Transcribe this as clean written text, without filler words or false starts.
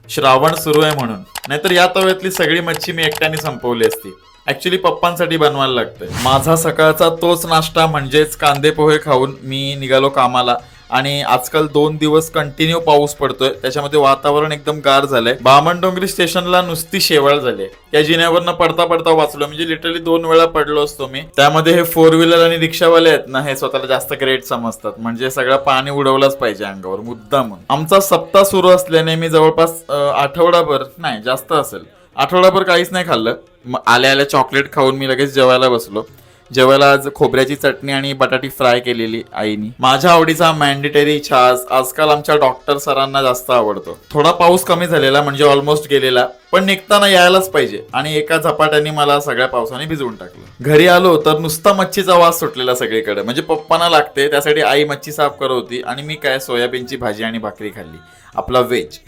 श्रावण सुरू आहे म्हणून. नाहीतर या तव्यातली सगळी मच्छी मी एकट्याने संपवली असती. ऍक्च्युली पप्पांसाठी बनवायला लागतंय. माझा सकाळचा तोच नाश्ता म्हणजेच कांदे पोहे खाऊन मी निघालो कामाला. आणि आजकाल 2 दिवस कंटिन्यू पाऊस पडतोय, त्याच्यामध्ये वातावरण एकदम गार झालंय. बामणडोंगरी स्टेशनला नुसती शेवाळ झाली. त्या जिन्यावरनं पडता पडता वाचलो, म्हणजे लिटरली 2 वेळा पडलो असतो मी. त्यामध्ये हे 4 व्हीलर आणि रिक्षावाले आहेत ना, हे स्वतःला जास्त ग्रेट समजतात, म्हणजे सगळं पाणी उडवलंच पाहिजे अंगावर मुद्दाम. आमचा सप्ताह सुरू असल्याने मी जवळपास आठवडाभर नाही, जास्त असेल, आठवडाभर काहीच नाही खाल्लं. आल्या आल्या चॉकलेट खाऊन मी लगेच जेवायला बसलो. जेवायला आज खोबऱ्याची चटणी आणि बटाटी फ्राय केलेली आईनी. माझ्या आवडीचा मॅन्डेटरी छास आजकाल आमच्या डॉक्टर सरांना जास्त आवडतो. थोडा पाऊस कमी झालेला, म्हणजे ऑलमोस्ट गेलेला, पण निघताना यायलाच पाहिजे, आणि एका झपाट्याने मला सगळ्या पावसाने भिजवून टाकलं. घरी आलो तर नुसता मच्छीचा वास सुटलेला सगळीकडे. म्हणजे पप्पांना लागते त्यासाठी आई मच्छी साफ करत होती आणि मी काय सोयाबीनची भाजी आणि भाकरी खाल्ली. आपला व्हेज.